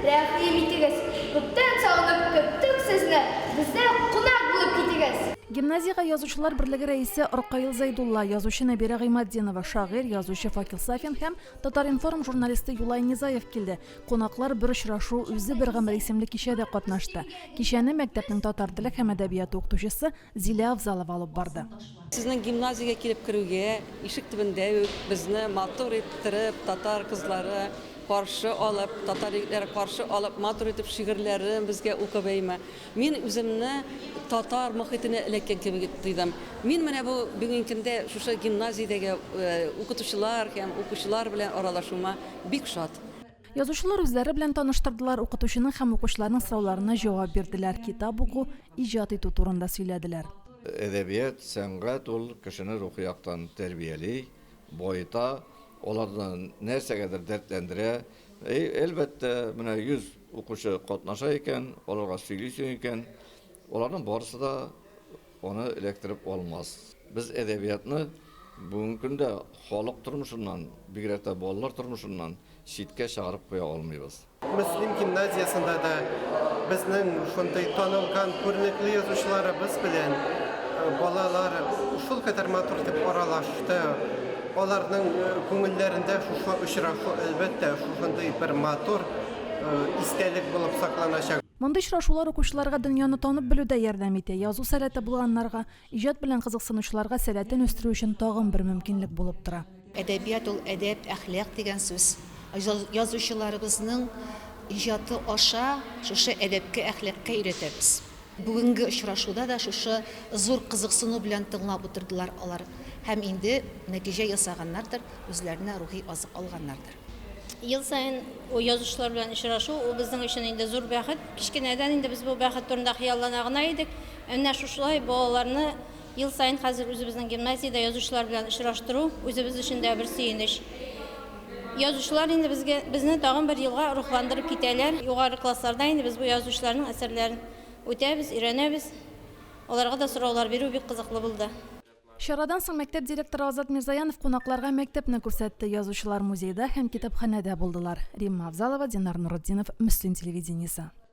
рәхим итегез. Күптән сагынып көттек сезне, бездә кунак булып китегез. Гимназияга язучылар берлеге рәисе Рукаил Зайдулла, язучы Нәбира Гыймаддинова, шагыйрь, язучы Факил Сафин һәм Татар-информ журналисты Юлай Низаев килде. Кунаклар бер очрашу, үзе бер гомер исемле кичәдә катнашты. Кичәне мәктәпнең татар теле һәм әдәбияты укытучысы Зилә Авзалова алып барды. Сезнең гимназиягә килеп керүгә, ишек төбендә үк безне матур иттереп, татар кызлары каршы алып, татар егетләре каршы алып, матур итеп шигырьләрен безгә укып әймә. Мин үземне татар мөхитенә эләккән кебек тойдым. Мин менә бу бүгенге көндә шушы гимназиядәге укытучылар һәм укучылар белән аралашуыма бик шат. Язучылар үзләре белән таныштырдылар, укытучының һәм укучыларның сорауларына җавап бирделәр, китап уку, иҗат итү турында сөйләделәр. Әдәбият, сәнгать ул кешене рухи яктан тәрбияли, байыта, олардан нәрсәгәдер дәртләндерә. Әлбәттә, менә 100 укучы катнаша икән, аларга сөйлисең икән, оларның барысы да аны эләктереп алмас. Без әдәбиятны бүгенге көндә халык тормышыннан, бигрәк тә балалар тормышыннан читкә чыгарып куя алмыйбыз. Мөслим гимназиясында да безнең шундай танылган күренекле язучыларыбыз белән балалар шул кадәр матур итеп аралашты. Аларның күңелләрендә шушы очрашу әлбәттә шушындый бер матур истәлек булып сакланачак. Мондый очрашулар укучыларга дөньяны танып белүдә ярдәм итә. Язу сәләте булганнарга, иҗат белән кызыксынучыларга сәләтен үстерү өчен тагын бер мөмкинлек булып тора. Әдәбият ул әдәп, әхлак дигән сүз. Язучыларыбызның иҗаты аша шушы әдәпкә, әхлакка өйрәтәбез. Бүгенге очрашуда да шушы зур кызыксыну белән тыңлап утырдылар алар. Һәм инде нәтиҗә ясаганнардыр, үзләренә рухи азык алганнардыр. Ел сайын язучылар белән очрашу, ул безнең өчен инде зур бәхет. Кичкенәдән инде без бу бәхет турында хыяллана гына идек. Менә шушылай балаларны ел сайын хәзер үзебезнең гимназиядә язучылар белән очраштыру үзебез өчен дә бер сөенеч. Язучылар инде безне тагын бер елга рухландырып китәләр. Югары классларда инде без бу язучыларның әсәрләрен үтәбез, өйрәнәбез. Аларга да сораулар бирү бик кызыклы булды. Чарадан соң мәктәп директоры Азат Мирзаянов кунакларга мәктәпне күрсәтте. Язучылар музейда һәм китапханәдә булдылар. Римма Авзалова, Динар Нуретдинов, Мөслим телевидениесе.